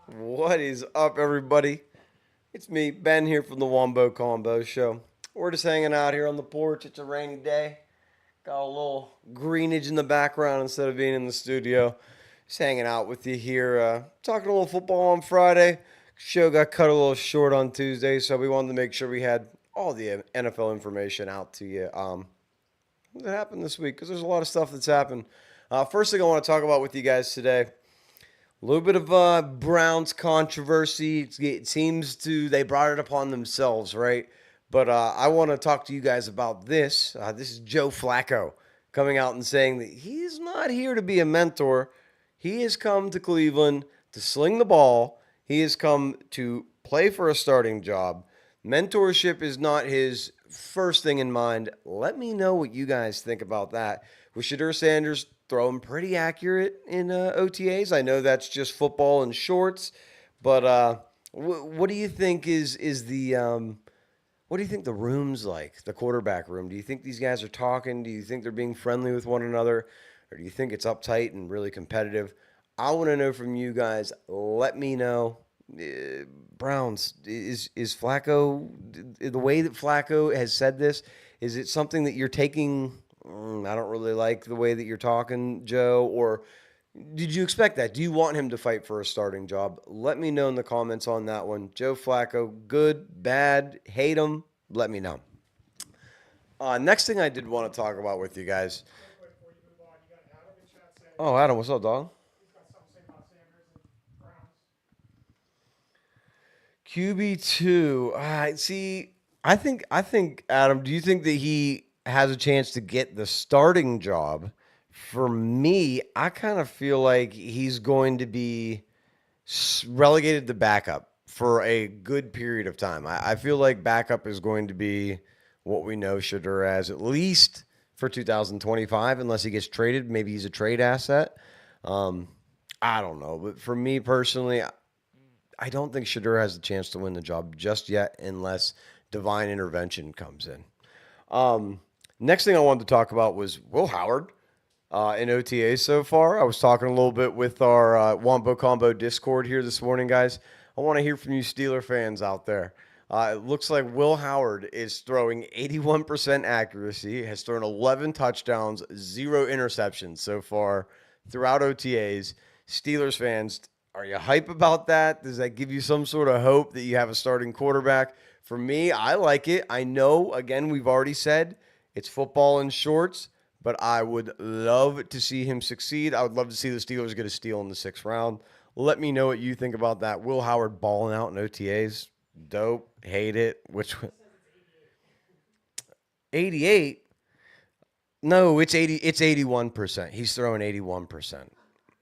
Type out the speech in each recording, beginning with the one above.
What is up, everybody? It's me, Ben, here from the Wombo Combo Show. We're just hanging out here on the porch. It's a rainy day. Got a little greenage in the background instead of being in the studio. Just hanging out with you here, talking a little football on Friday. Show got cut a little short on Tuesday, so we wanted to make sure we had all the NFL information out to you. What happened this week? Because there's a lot of stuff that's happened. First thing I want to talk about with you guys today, a little bit of Browns controversy. It seems they brought it upon themselves, right? But I want to talk to you guys about this. This is Joe Flacco coming out and saying that he's not here to be a mentor. He has come to Cleveland to sling the ball. He has come to play for a starting job. Mentorship is not his first thing in mind. Let me know what you guys think about that. With Shadur Sanders throwing pretty accurate in OTAs, I know that's just football and shorts, but what do you think is the what do you think the room's like, the quarterback room? Do you think these guys are talking? Do you think they're being friendly with one another? Or do you think it's uptight and really competitive? I want to know from you guys. Let me know. Browns, is Flacco, the way that Flacco has said this, is it something that you're taking? I don't really like the way that you're talking, Joe. Or did you expect that? Do you want him to fight for a starting job? Let me know in the comments on that one. Joe Flacco, good, bad, hate him? Let me know. Next thing I did want to talk about with you guys. Real quick before you move on, you got Adam in chat saying Oh, Adam, what's up, dog? he's got something to say about Sanders and Browns. QB2. See, I think Adam, do you think that he has a chance to get the starting job? For me, I kind of feel like he's going to be relegated to backup for a good period of time. I feel like backup is going to be what we know Shadur as, at least for 2025, unless he gets traded. Maybe he's a trade asset. Um, I don't know. But for me personally, I don't think Shadur has a chance to win the job just yet unless divine intervention comes in. Next thing I wanted to talk about was Will Howard in OTA so far. I was talking a little bit with our Wombo Combo Discord here this morning, guys. I want to hear from you Steeler fans out there. It looks like Will Howard is throwing 81% accuracy, has thrown 11 touchdowns, 0 interceptions so far throughout OTAs. Steelers fans, are you hype about that? Does that give you some sort of hope that you have a starting quarterback? For me, I like it. I know, again, we've already said it's football in shorts, but I would love to see him succeed. I would love to see the Steelers get a steal in the 6th round. Let me know what you think about that. Will Howard balling out in OTAs. Dope. Hate it. Which He says it's 88. 88? No, it's 80. It's 81%. He's throwing 81%.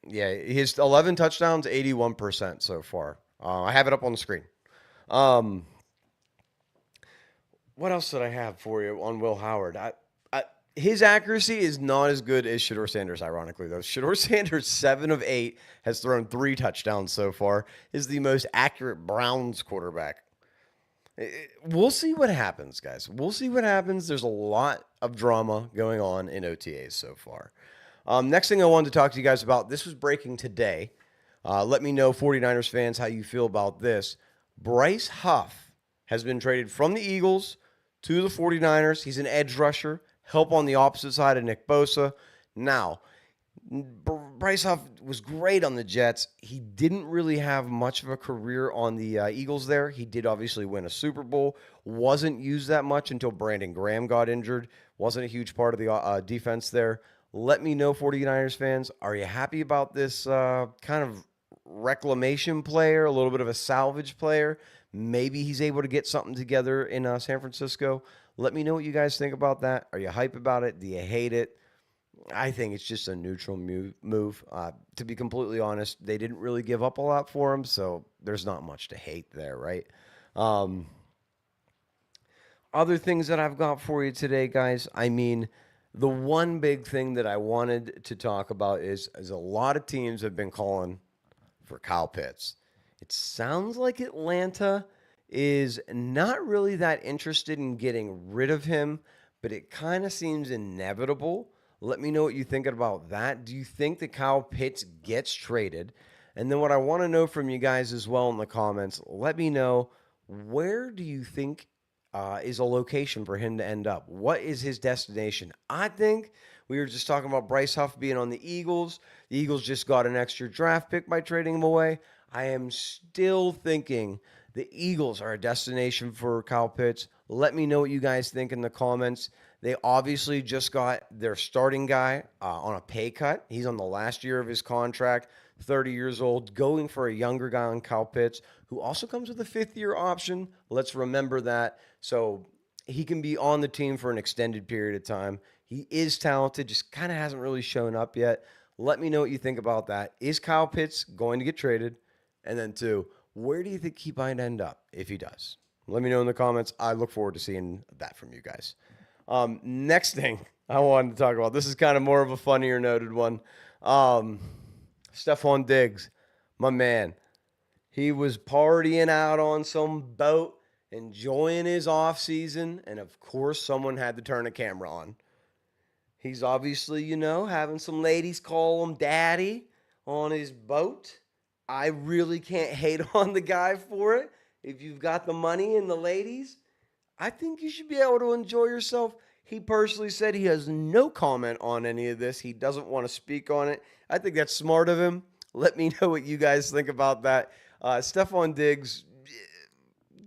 Yeah, his 11 touchdowns, 81% so far. I have it up on the screen. Um, what else did I have for you on Will Howard? His accuracy is not as good as Shador Sanders, ironically, though. Shador Sanders, 7 of 8, has thrown 3 touchdowns so far, is the most accurate Browns quarterback. We'll see what happens, guys. We'll see what happens. There's a lot of drama going on in OTAs so far. Next thing I wanted to talk to you guys about, this was breaking today. Let me know, 49ers fans, how you feel about this. Bryce Huff has been traded from the Eagles to the 49ers. He's an edge rusher, help on the opposite side of Nick Bosa. Now, Bryce Huff was great on the Jets. He didn't really have much of a career on the Eagles there. He did obviously win a Super Bowl. Wasn't used that much until Brandon Graham got injured. Wasn't a huge part of the defense there. Let me know, 49ers fans, are you happy about this kind of reclamation player, a little bit of a salvage player? Maybe he's able to get something together in San Francisco. Let me know what you guys think about that. Are you hype about it? Do you hate it? I think it's just a neutral move. To be completely honest, they didn't really give up a lot for him, so there's not much to hate there, right? Um, Other things that I've got for you today, guys. I mean, the one big thing that I wanted to talk about is a lot of teams have been calling for Kyle Pitts. It sounds like Atlanta is not really that interested in getting rid of him, but it kind of seems inevitable. Let me know what you think about that. Do you think that Kyle Pitts gets traded? And then what I want to know from you guys as well in the comments, let me know, where do you think is a location for him to end up? What is his destination? I think we were just talking about Bryce Huff being on the Eagles. The Eagles just got an extra draft pick by trading him away. I am still thinking the Eagles are a destination for Kyle Pitts. Let me know what you guys think in the comments. They obviously just got their starting guy on a pay cut. He's on the last year of his contract, 30 years old, going for a younger guy on Kyle Pitts, who also comes with a fifth-year option. Let's remember that. So he can be on the team for an extended period of time. He is talented, just kind of hasn't really shown up yet. Let me know what you think about that. Is Kyle Pitts going to get traded? And then two, where do you think he might end up if he does? Let me know in the comments. I look forward to seeing that from you guys. Next thing I wanted to talk about, this is kind of more of a funnier noted one. Stephon Diggs, my man. He was partying out on some boat, enjoying his off season, and of course someone had to turn a camera on. He's obviously, having some ladies call him daddy on his boat. I really can't hate on the guy for it. If you've got the money and the ladies, I think you should be able to enjoy yourself. He personally said he has no comment on any of this. He doesn't want to speak on it. I think that's smart of him. Let me know what you guys think about that. Stephon Diggs,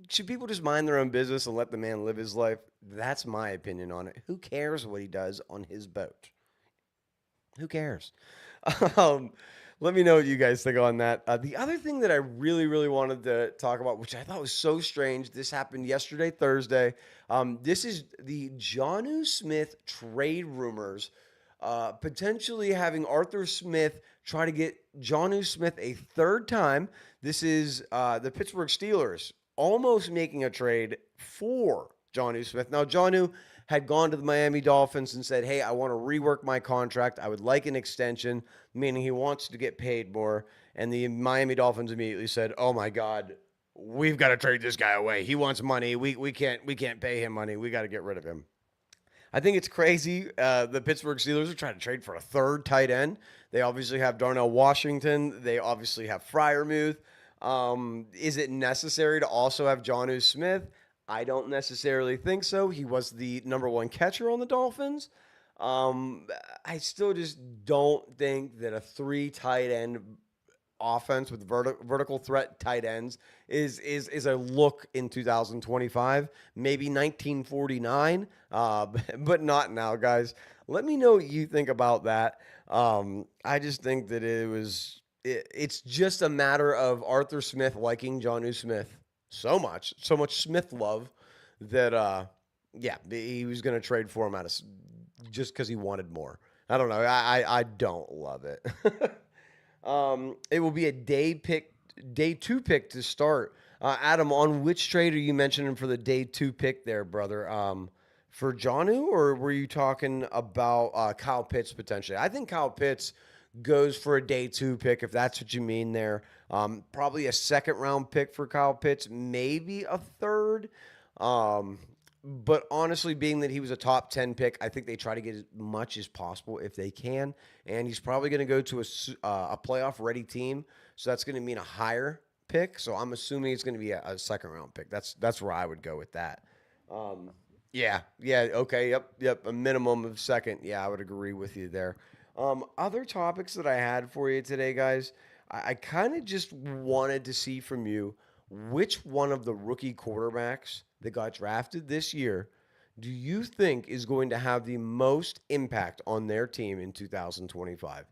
should people just mind their own business and let the man live his life? That's my opinion on it. Who cares what he does on his boat? Who cares? Let me know what you guys think on that. The other thing that I really, really wanted to talk about, which I thought was so strange, this happened yesterday, Thursday. This is the Jonnu Smith trade rumors, potentially having Arthur Smith try to get Jonnu Smith a third time. This is the Pittsburgh Steelers almost making a trade for Jonnu Smith. Now, Jonnu had gone to the Miami Dolphins and said, hey, I want to rework my contract. I would like an extension, meaning he wants to get paid more. And the Miami Dolphins immediately said, oh my God, we've got to trade this guy away. He wants money. We can't pay him money. We got to get rid of him. I think it's crazy. The Pittsburgh Steelers are trying to trade for a third tight end. They obviously have Darnell Washington. They obviously have Freiermuth. Is it necessary to also have Jonnu Smith? I don't necessarily think so. He was the number one catcher on the Dolphins. I still just don't think that a three tight end offense with vertical threat tight ends is a look in 2025. Maybe 1949, but not now, guys. Let me know what you think about that. I just think that it's just a matter of Arthur Smith liking Jonnu Smith so much Smith love that he was going to trade for him just because he wanted more. I don't know. I don't love it. It will be a day 2 pick to start. Adam, on which trade are you mentioning for the day 2 pick there, brother? For Jonnu, or were you talking about Kyle Pitts potentially? I think Kyle Pitts goes for a day 2 pick, if that's what you mean there. Probably a second round pick for Kyle Pitts, maybe a third. But honestly, being that he was a top 10 pick, I think they try to get as much as possible if they can. And he's probably going to go to a playoff ready team. So that's going to mean a higher pick. So I'm assuming it's going to be a second round pick. That's where I would go with that. Yeah. Okay. Yep. A minimum of second. Yeah, I would agree with you there. Other topics that I had for you today, guys, I kind of just wanted to see from you which one of the rookie quarterbacks that got drafted this year do you think is going to have the most impact on their team in 2025?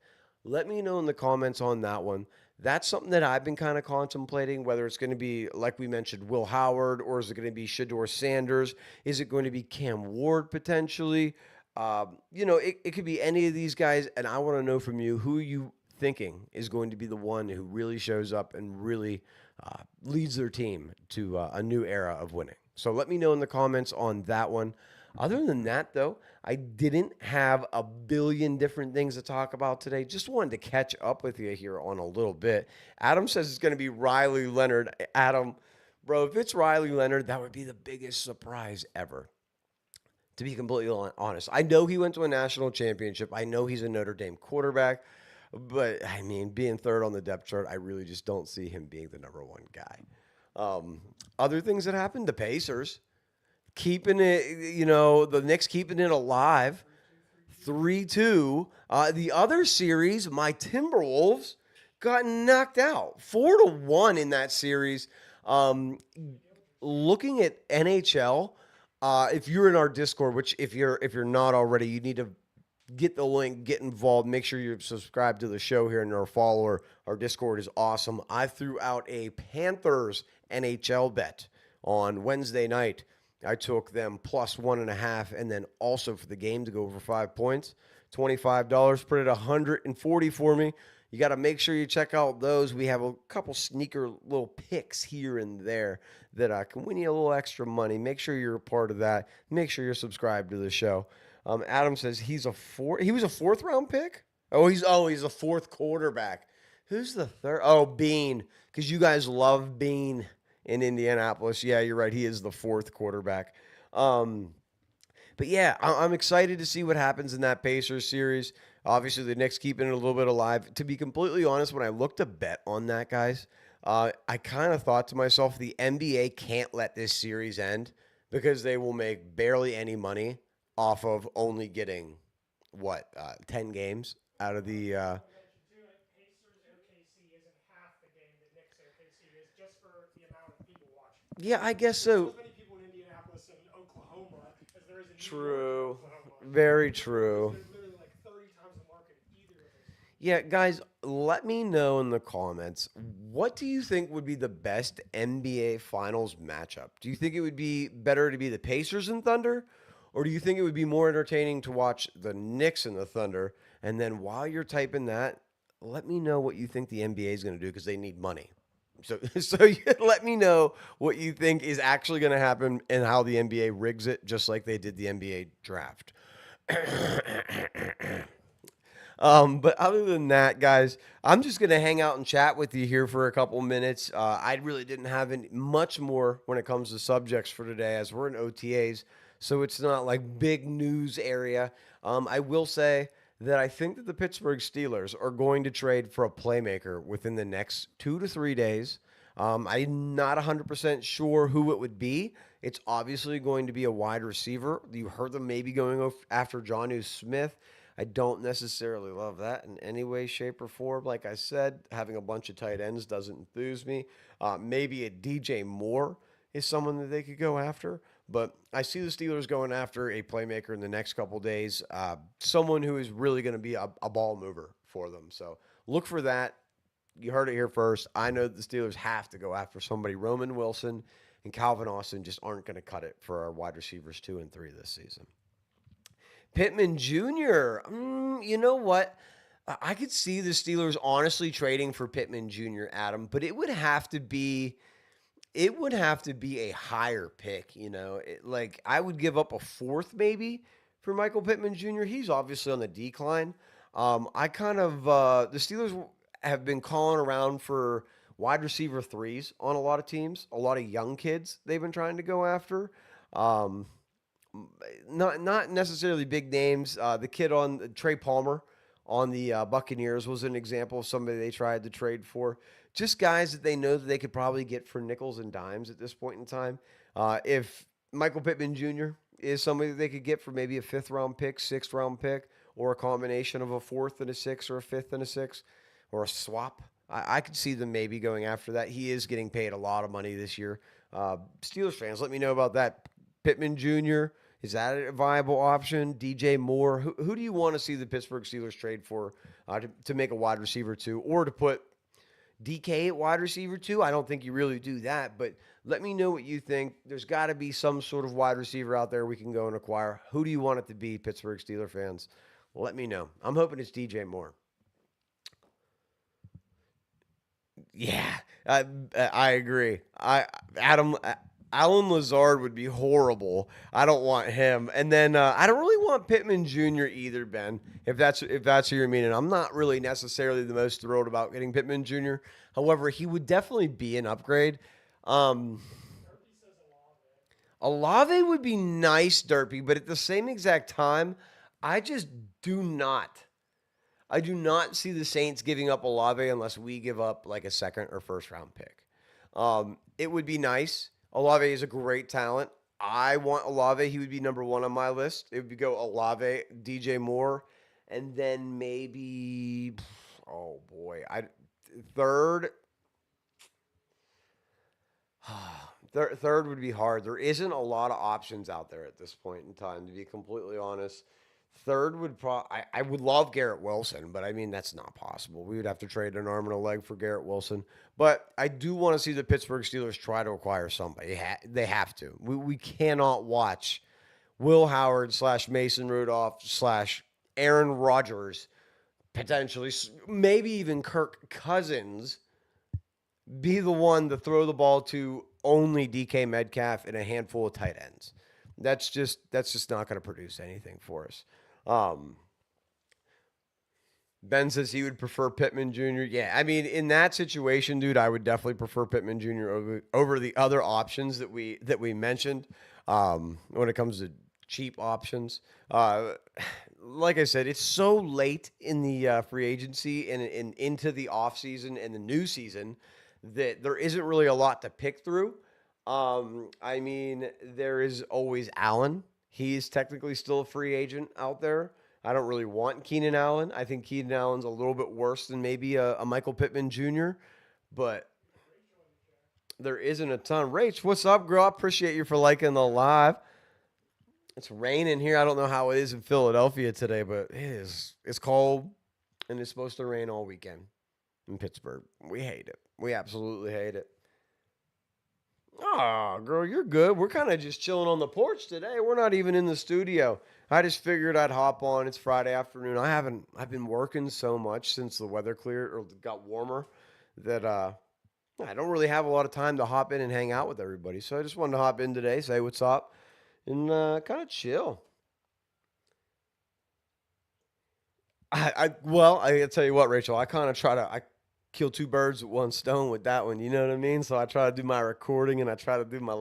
Let me know in the comments on that one. That's something that I've been kind of contemplating, whether it's going to be, like we mentioned, Will Howard, or is it going to be Shedeur Sanders? Is it going to be Cam Ward potentially? It could be any of these guys, and I want to know from you, who are you thinking is going to be the one who really shows up and really leads their team to a new era of winning? So let me know in the comments on that one. Other than that, though, I didn't have a billion different things to talk about today. Just wanted to catch up with you here on a little bit. Adam says it's going to be Riley Leonard. Adam, bro, if it's Riley Leonard, that would be the biggest surprise ever, to be completely honest. I know he went to a national championship. I know he's a Notre Dame quarterback. But I mean, being third on the depth chart, I really just don't see him being the number one guy. Um, Other things that happened, the Pacers keeping it, the Knicks keeping it alive, 3-2. The other series, my Timberwolves got knocked out 4-1 in that series. Um, Looking at NHL, if you're in our Discord, which if you're not already, you need to get the link, get involved, make sure you're subscribed to the show here and are a follower. Our Discord is awesome. I threw out a Panthers NHL bet on Wednesday night. I took them plus 1.5, and then also for the game to go over 5 points, $25. Put it 140 for me. You got to make sure you check out those. We have a couple sneaker little picks here and there that can win you a little extra money. Make sure you're a part of that. Make sure you're subscribed to the show. Adam says he was a fourth round pick. He's a fourth quarterback. Who's the third? Oh, Bean, because you guys love Bean in Indianapolis. Yeah, you're right. He is the fourth quarterback. But yeah, I'm excited to see what happens in that Pacers series. Obviously, the Knicks keeping it a little bit alive. To be completely honest, when I looked to bet on that, guys, I kind of thought to myself, the NBA can't let this series end because they will make barely any money off of only getting, 10 games out of the. mention too, like Pacers OKC isn't half the game that Knicks OKC is, just for the amount of people watching. Yeah, I guess There's so. as many people in Indianapolis and Oklahoma as there is in New York and True. Oklahoma. Very true. There's literally like 30 times the market in either of those. Yeah, guys, let me know in the comments, what do you think would be the best NBA Finals matchup? Do you think it would be better to be the Pacers and Thunder? Or do you think it would be more entertaining to watch the Knicks and the Thunder? And then while you're typing that, let me know what you think the NBA is going to do because they need money. So you let me know what you think is actually going to happen and how the NBA rigs it, just like they did the NBA draft. But other than that, guys, I'm just gonna hang out and chat with you here for a couple minutes. I really didn't have much more when it comes to subjects for today, as we're in OTAs, so it's not like big news area. I will say that I think that the Pittsburgh Steelers are going to trade for a playmaker within the next 2 to 3 days. I'm not 100% sure who it would be. It's obviously going to be a wide receiver. You heard them maybe going after Jonnu Smith. I don't necessarily love that in any way, shape, or form. Like I said, having a bunch of tight ends doesn't enthuse me. Maybe a DJ Moore is someone that they could go after. But I see the Steelers going after a playmaker in the next couple days, someone who is really going to be a ball mover for them. So look for that. You heard it here first. I know the Steelers have to go after somebody. Roman Wilson and Calvin Austin just aren't going to cut it for our wide receivers 2 and 3 this season. Pittman Jr. You know what? I could see the Steelers honestly trading for Pittman Jr., Adam, but it would have to be a higher pick, like I would give up a fourth maybe for Michael Pittman Jr. He's obviously on the decline. The Steelers have been calling around for wide receiver threes on a lot of teams, a lot of young kids they've been trying to go after. Um, not necessarily big names. The kid on Trey Palmer on the Buccaneers was an example of somebody they tried to trade for. Just guys that they know that they could probably get for nickels and dimes at this point in time. If Michael Pittman Jr. is somebody that they could get for maybe a fifth round pick, sixth round pick, or a combination of a fourth and a sixth or a fifth and a sixth, or a swap, I could see them maybe going after that. He is getting paid a lot of money this year. Steelers fans, let me know about that. Pittman Jr., is that a viable option? DJ Moore. Who do you want to see the Pittsburgh Steelers trade for to make a wide receiver 2 or to put DK at wide receiver 2? I don't think you really do that, but let me know what you think. There's got to be some sort of wide receiver out there we can go and acquire. Who do you want it to be, Pittsburgh Steelers fans? Let me know. I'm hoping it's DJ Moore. Yeah, I agree. Alan Lazard would be horrible. I don't want him. And then I don't really want Pittman Jr. either, Ben. If that's who you're meaning, I'm not really necessarily the most thrilled about getting Pittman Jr. However, he would definitely be an upgrade. Um, Derpy says Olave. Olave would be nice, Derpy, but at the same exact time, I just do not. I do not see the Saints giving up Olave unless we give up like a second or first round pick. It would be nice. Olave is a great talent. I want Olave. He would be number one on my list. It would go Olave, DJ Moore, and then maybe, oh boy, I third. Third would be hard. There isn't a lot of options out there at this point in time, to be completely honest. Third would I would love Garrett Wilson, but I mean that's not possible. We would have to trade an arm and a leg for Garrett Wilson. But I do want to see the Pittsburgh Steelers try to acquire somebody. They have to. We cannot watch Will Howard / Mason Rudolph / Aaron Rodgers, potentially maybe even Kirk Cousins, be the one to throw the ball to only DK Metcalf and a handful of tight ends. That's just not going to produce anything for us. Ben says he would prefer Pittman Jr. Yeah, I mean, in that situation, dude, I would definitely prefer Pittman Jr. over the other options that we mentioned. When it comes to cheap options, like I said, it's so late in the free agency and into the offseason and the new season that there isn't really a lot to pick through. I mean, there is always Allen. He is technically still a free agent out there. I don't really want Keenan Allen. I think Keenan Allen's a little bit worse than maybe a Michael Pittman Jr., but there isn't a ton. Rach, what's up, girl? I appreciate you for liking the live. It's raining here. I don't know how it is in Philadelphia today, but it is. It's cold, and it's supposed to rain all weekend in Pittsburgh. We hate it. We absolutely hate it. Oh, girl, you're good. We're kind of just chilling on the porch today. We're not even in the studio. I just figured I'd hop on. It's Friday afternoon. I've been working so much since the weather cleared or got warmer that I don't really have a lot of time to hop in and hang out with everybody. So I just wanted to hop in today, say what's up, and kind of chill. Well, I gotta tell you what, Rachel, I kill two birds with one stone with that one. You know what I mean? So I try to do my recording and I try to do my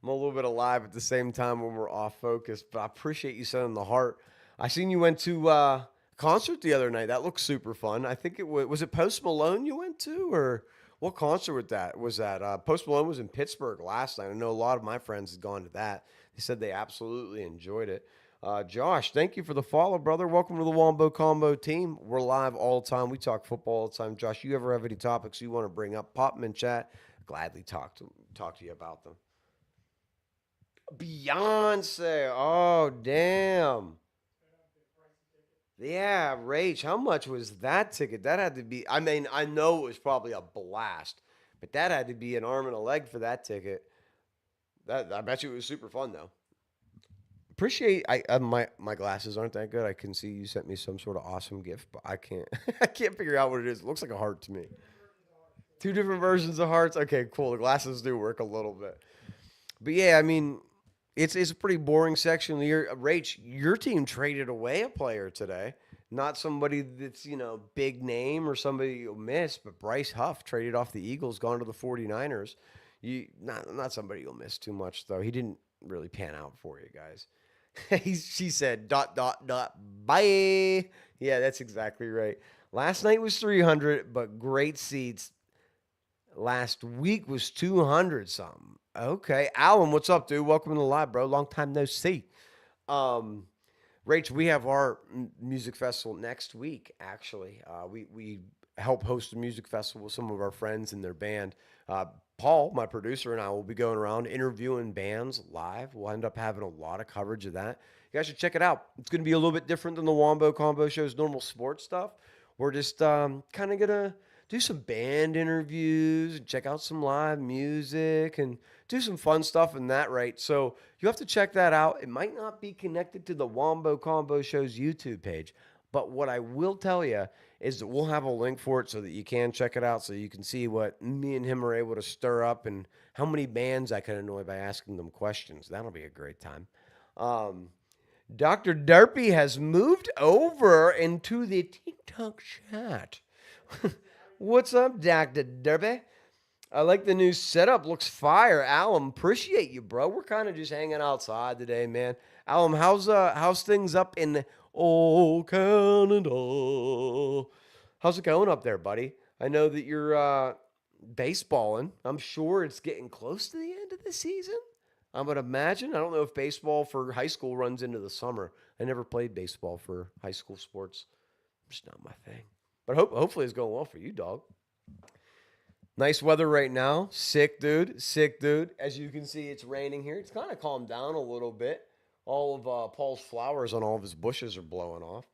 little bit of live at the same time when we're off focus. But I appreciate you sending the heart. I seen you went to a concert the other night. That looked super fun. I think it was it Post Malone you went to, or what concert was that? Post Malone was in Pittsburgh last night. I know a lot of my friends had gone to that. They said they absolutely enjoyed it. Josh, thank you for the follow, brother. Welcome to the Wombo Combo team. We're live all the time. We talk football all the time. Josh, you ever have any topics you want to bring up, pop them in chat. Gladly talk to you about them. Beyonce. Oh, damn. Yeah, Rach, how much was that ticket? That had to be, I mean, I know it was probably a blast, but that had to be an arm and a leg for that ticket. I bet you it was super fun, though. Appreciate my glasses aren't that good. I can see you sent me some sort of awesome gift, but I can't I can't figure out what it is. It looks like a heart to me. Two different versions of hearts. Okay, cool. The glasses do work a little bit. But yeah, I mean, it's a pretty boring section of the year. Rach, your team traded away a player today. Not somebody that's, big name or somebody you'll miss, but Bryce Huff traded off the Eagles, gone to the 49ers. Not somebody you'll miss too much, though. He didn't really pan out for you guys. She said, ... bye. Yeah, that's exactly right. Last night was 300, but great seats. Last week was 200 something. Okay. Alan, what's up, dude? Welcome to the live, bro. Long time no see. Rach, we have our music festival next week, actually. We help host a music festival with some of our friends and their band. Paul, my producer, and I will be going around interviewing bands live. We'll end up having a lot of coverage of that. You guys should check it out. It's going to be a little bit different than the Wombo Combo Show's normal sports stuff. We're just kind of going to do some band interviews and check out some live music and do some fun stuff in that, right? So you have to check that out. It might not be connected to the Wombo Combo Show's YouTube page, but what I will tell you is that we'll have a link for it so that you can check it out so you can see what me and him are able to stir up and how many bands I can annoy by asking them questions. That'll be a great time. Dr. Derpy has moved over into the TikTok chat. What's up, Dr. Derpy? I like the new setup. Looks fire. Alan, appreciate you, bro. We're kind of just hanging outside today, man. Alum, how's things up in Canada? How's it going up there, buddy? I know that you're baseballing. I'm sure it's getting close to the end of the season. I would imagine. I don't know if baseball for high school runs into the summer. I never played baseball for high school sports. It's not my thing. But hopefully it's going well for you, dog. Nice weather right now. Sick, dude. Sick, dude. As you can see, it's raining here. It's kind of calmed down a little bit. All of Paul's flowers on all of his bushes are blowing off.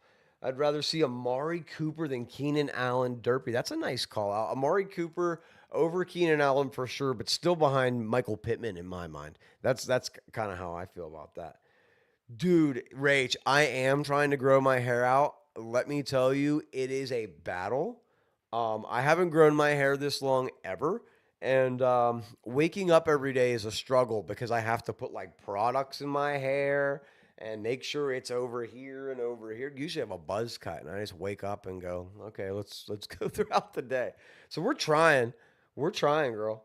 I'd rather see Amari Cooper than Keenan Allen Derpy. That's a nice call out. Amari Cooper over Keenan Allen for sure, but still behind Michael Pittman in my mind. That's kind of how I feel about that. Dude, Rach, I am trying to grow my hair out. Let me tell you, it is a battle. I haven't grown my hair this long ever. And waking up every day is a struggle because I have to put like products in my hair and make sure it's over here and over here. Usually I have a buzz cut and I just wake up and go, okay, let's go throughout the day. So we're trying. We're trying, girl.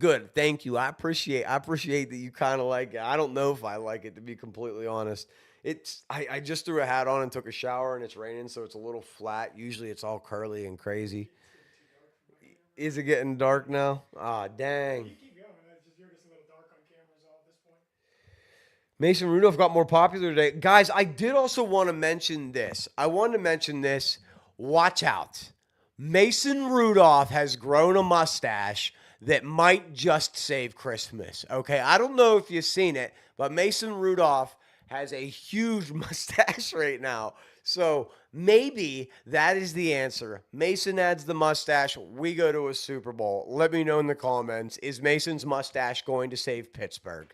Good. Thank you. I appreciate that you kind of like it. I don't know if I like it to be completely honest. I just threw a hat on and took a shower and it's raining, so it's a little flat. Usually it's all curly and crazy. Is it getting dark now? Ah, dang. You keep going. You're just a little dark on cameras all at this point. Mason Rudolph got more popular today. Guys, I did also want to mention this. I wanted to mention this. Watch out. Mason Rudolph has grown a mustache that might just save Christmas. Okay, I don't know if you've seen it, but Mason Rudolph has a huge mustache right now. So maybe that is the answer. Mason adds the mustache. We go to a Super Bowl. Let me know in the comments. Is Mason's mustache going to save Pittsburgh?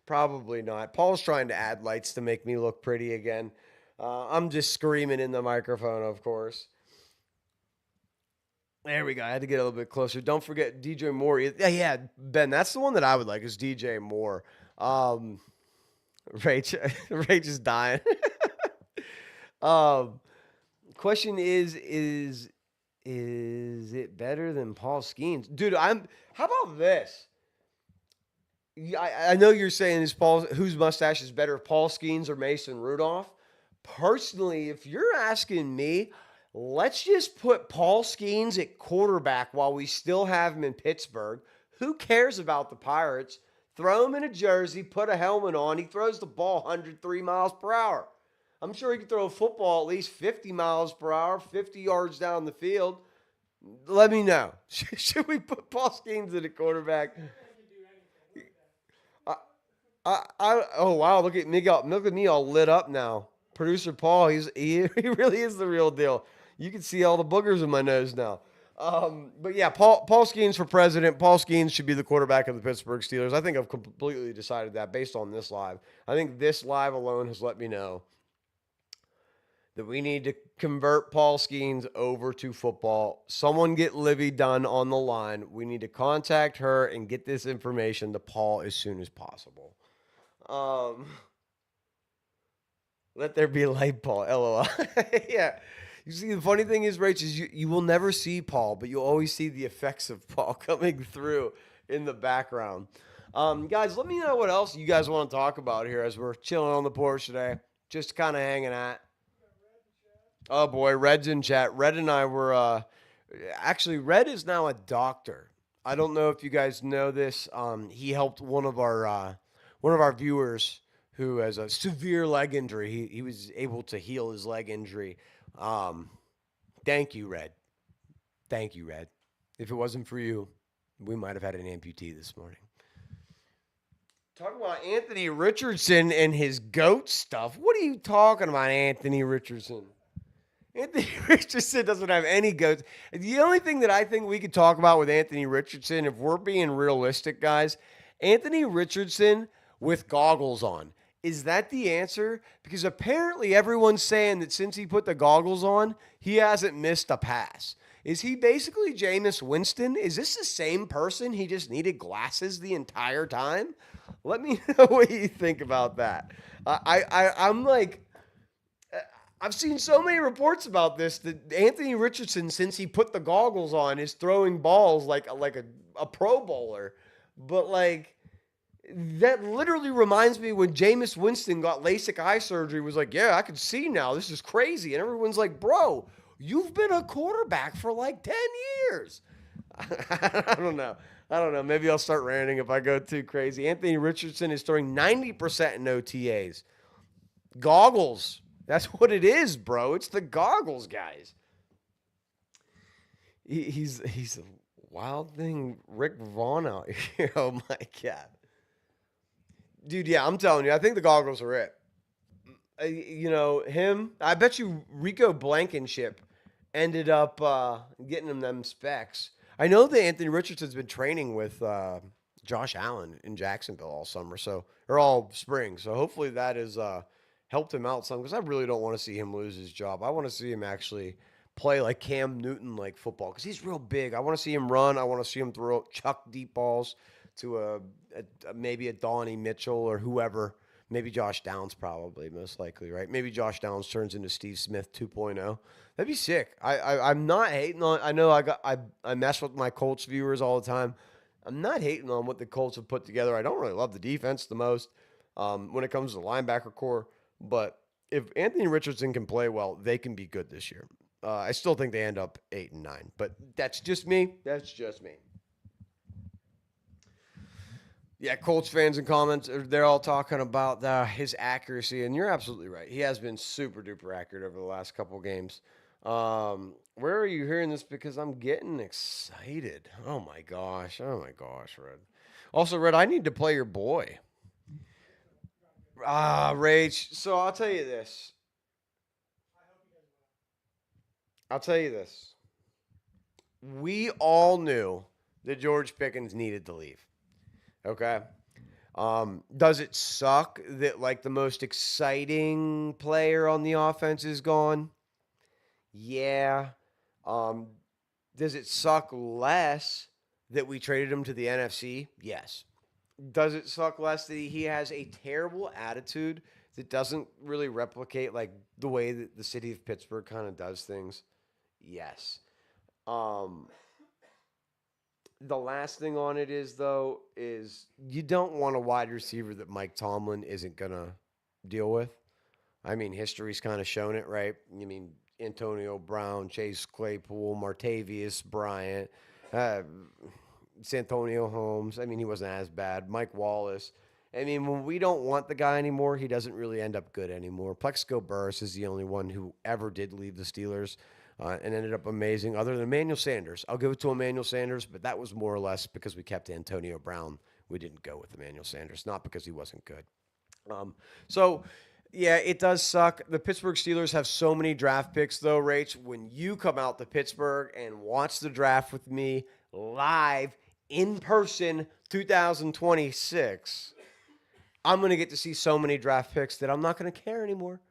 Probably not. Paul's trying to add lights to make me look pretty again. I'm just screaming in the microphone, of course. There we go. I had to get a little bit closer. Don't forget DJ Moore. Yeah, Ben, that's the one that I would like is DJ Moore. Rach, Rach is dying. um, question is it better than Paul Skeens? Dude, how about this? Yeah, I know you're saying whose mustache is better, Paul Skeens or Mason Rudolph. Personally, if you're asking me, let's just put Paul Skeens at quarterback while we still have him in Pittsburgh. Who cares about the Pirates? Throw him in a jersey, put a helmet on. He throws the ball 103 miles per hour. I'm sure he can throw a football at least 50 miles per hour, 50 yards down the field. Let me know. Should we put Paul Skeens at a quarterback? Oh wow! Look at me! Look at me all lit up now. Producer Paul, he really is the real deal. You can see all the boogers in my nose now. But yeah, Paul Skeens for president. Paul Skeens should be the quarterback of the Pittsburgh Steelers. I think I've completely decided that based on this live. I think this live alone has let me know that we need to convert Paul Skeens over to football. Someone get Livy Dunn on the line. We need to contact her and get this information to Paul as soon as possible. Let there be a light, Paul. LOL. Yeah. You see, the funny thing is, Rach, is you will never see Paul, but you'll always see the effects of Paul coming through in the background. Guys, let me know what else you guys want to talk about here as we're chilling on the porch today. Just kind of hanging out. Oh, boy. Red's in chat. Red and I were actually, Red is now a doctor. I don't know if you guys know this. He helped one of our viewers who has a severe leg injury. He was able to heal his leg injury. Thank you, Red. Thank you, Red. If it wasn't for you, we might have had an amputee this morning. Talk about Anthony Richardson and his goat stuff. What are you talking about, Anthony Richardson? Anthony Richardson doesn't have any goats. The only thing that I think we could talk about with Anthony Richardson, if we're being realistic, guys, Anthony Richardson with goggles on. Is that the answer? Because apparently everyone's saying that since he put the goggles on, he hasn't missed a pass. Is he basically Jameis Winston? Is this the same person? He just needed glasses the entire time? Let me know what you think about that. I'm like, I've seen so many reports about this that Anthony Richardson, since he put the goggles on, is throwing balls like a Pro Bowler. But like, That literally reminds me when Jameis Winston got LASIK eye surgery, was like, yeah, I can see now. This is crazy. And everyone's like, bro, you've been a quarterback for like 10 years. I don't know. I don't know. Maybe I'll start ranting if I go too crazy. Anthony Richardson is throwing 90% in OTAs. Goggles. That's what it is, bro. It's the goggles, guys. He's a wild thing, Rick Vaughn out here. Oh my god, dude. Yeah, I'm telling you, I think the goggles are it. Him. I bet you Rico Blankenship ended up getting him them specs. I know that Anthony Richardson's been training with Josh Allen in Jacksonville all summer, or all spring. So hopefully that has helped him out some because I really don't want to see him lose his job. I want to see him actually play like Cam Newton like football because he's real big. I want to see him run. I want to see him throw chuck deep balls to maybe a Donnie Mitchell or whoever. Maybe Josh Downs probably most likely, right? Maybe Josh Downs turns into Steve Smith 2.0. That'd be sick. I'm not hating on. I know I mess with my Colts viewers all the time. I'm not hating on what the Colts have put together. I don't really love the defense the most when it comes to the linebacker core. But if Anthony Richardson can play well, they can be good this year. I still think they end up 8-9, but that's just me. That's just me. Yeah, Colts fans and comments, they're all talking about his accuracy, and you're absolutely right. He has been super duper accurate over the last couple games. Where are you hearing this? Because I'm getting excited. Oh my gosh, Red. Also, Red, I need to play your boy. Rage. So I'll tell you this. I'll tell you this. We all knew that George Pickens needed to leave. Okay. Does it suck that like the most exciting player on the offense is gone? Yeah. Um, does it suck less that we traded him to the NFC? Yes. Does it suck less that he has a terrible attitude that doesn't really replicate like the way that the city of Pittsburgh kind of does things? Yes. Um, the last thing on it is though is you don't want a wide receiver that Mike Tomlin isn't gonna deal with. I mean, history's kind of shown it, right? I mean, Antonio Brown, Chase Claypool, Martavius Bryant, uh, Santonio Holmes. I mean, he wasn't as bad. Mike Wallace. I mean, when we don't want the guy anymore, he doesn't really end up good anymore. Plexico Burris is the only one who ever did leave the Steelers and ended up amazing, other than Emmanuel Sanders. I'll give it to Emmanuel Sanders, but that was more or less because we kept Antonio Brown. We didn't go with Emmanuel Sanders, not because he wasn't good. So, yeah, it does suck. The Pittsburgh Steelers have so many draft picks, though, Rach. When you come out to Pittsburgh and watch the draft with me live in person 2026, I'm going to get to see so many draft picks that I'm not going to care anymore.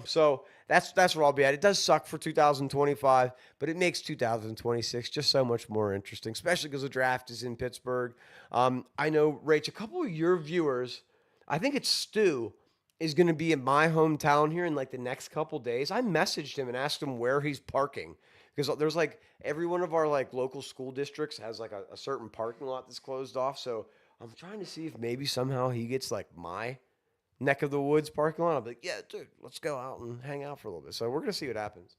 So that's where I'll be at. It does suck for 2025, but it makes 2026 just so much more interesting, especially because the draft is in Pittsburgh. I know, Rach, a couple of your viewers, I think it's Stu, is going to be in my hometown here in like the next couple days. I messaged him and asked him where he's parking because there's like every one of our like local school districts has like a certain parking lot that's closed off. So I'm trying to see if maybe somehow he gets like my neck of the woods parking lot. I'll be like, yeah, dude, let's go out and hang out for a little bit. So we're gonna see what happens.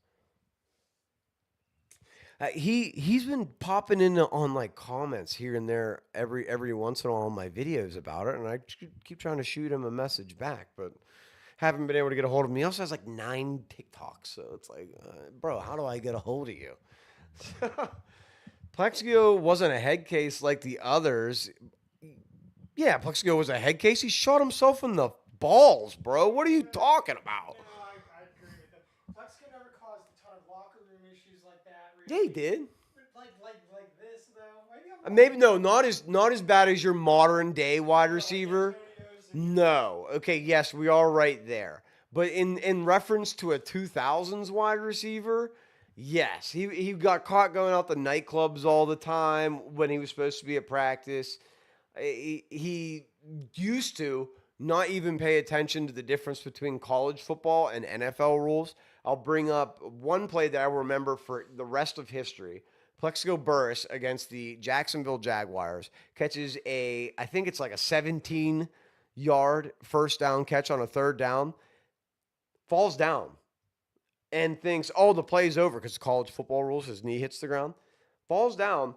He's been popping in on like comments here and there every once in a while on my videos about it, and I keep trying to shoot him a message back, but haven't been able to get a hold of him. He also has like 9 TikToks, so it's like, bro, how do I get a hold of you? Plexio wasn't a head case like the others. Yeah, Plexio was a head case. He shot himself in the balls, bro. What are you talking about? No, I agree with that. Plexico never caused a ton of locker room issues like that. Yeah, he did. Like this though. Maybe no, not as bad as your modern day wide receiver. No. Okay, yes, we are right there. But in reference to a 2000s wide receiver, yes, he got caught going out to nightclubs all the time when he was supposed to be at practice. He used to not even pay attention to the difference between college football and NFL rules. I'll bring up one play that I remember for the rest of history. Plexico Burris against the Jacksonville Jaguars catches I think it's like a 17-yard first down catch on a third down, falls down and thinks, oh, the play's over because college football rules, his knee hits the ground, falls down,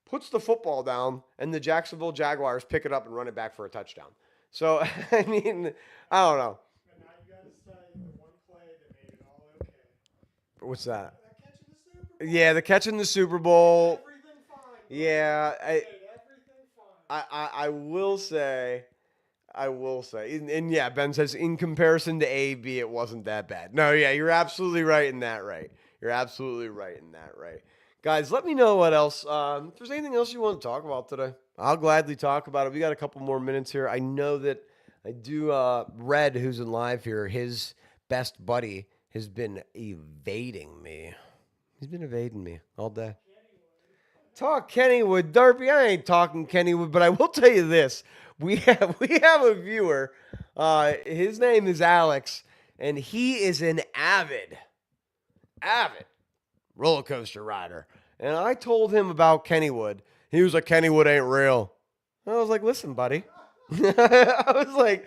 puts the football down, and the Jacksonville Jaguars pick it up and run it back for a touchdown. So, I mean, I don't know. But now you got to study the one play that made it all okay. What's that? That catch in the Super Bowl. Yeah, the catch in the Super Bowl. Everything fine. Yeah, Made everything fine. I will say, and yeah, Ben says in comparison to AB, it wasn't that bad. No, yeah, you're absolutely right in that. Right, you're absolutely right in that. Right, guys, let me know what else. If there's anything else you want to talk about today, I'll gladly talk about it. We got a couple more minutes here. I know that I do. Red, who's in live here, his best buddy has been evading me. He's been evading me all day. Talk Kennywood, Derpy. I ain't talking Kennywood, but I will tell you this: we have a viewer. His name is Alex, and he is an avid roller coaster rider. And I told him about Kennywood. He was like, "Kennywood ain't real." And I was like, "Listen, buddy." I was like,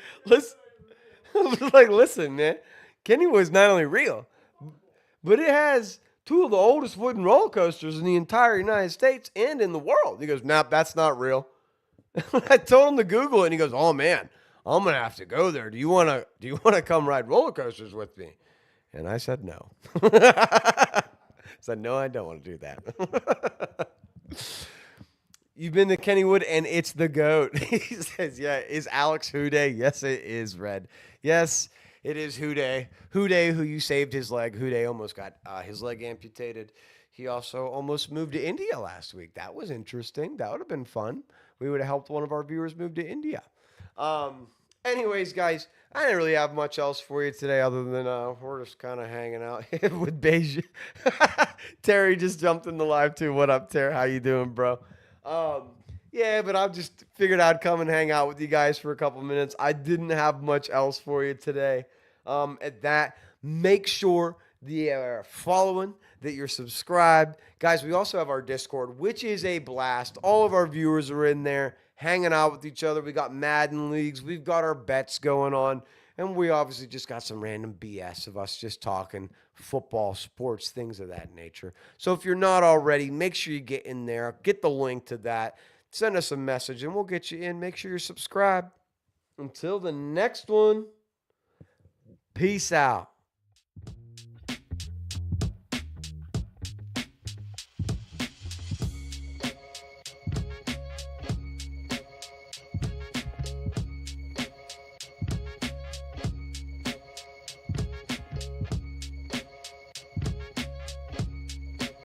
"Listen, man. Kennywood's not only real, but it has two of the oldest wooden roller coasters in the entire United States and in the world." He goes, "Nah, that's not real." I told him to Google it, and he goes, "Oh man, I'm gonna have to go there. Do you wanna come ride roller coasters with me?" And I said no. I said no, I don't want to do that. You've been to Kennywood, and it's the GOAT. He says, "Yeah, is Alex Houday?" Yes, it is, Red. Yes, it is Houday. Houday, who you saved his leg. Houday almost got his leg amputated. He also almost moved to India last week. That was interesting. That would have been fun. We would have helped one of our viewers move to India. Anyways, guys, I didn't really have much else for you today other than we're just kind of hanging out with Beige. Terry just jumped in the live too. What up, Terry? How you doing, bro? Yeah, but I just figured I'd come and hang out with you guys for a couple minutes. I didn't have much else for you today. At that, make sure that you're following, that you're subscribed. Guys, we also have our Discord, which is a blast. All of our viewers are in there hanging out with each other. We got Madden leagues. We've got our bets going on. And we obviously just got some random BS of us just talking football, sports, things of that nature. So if you're not already, make sure you get in there. Get the link to that. Send us a message and we'll get you in. Make sure you're subscribed. Until the next one, peace out.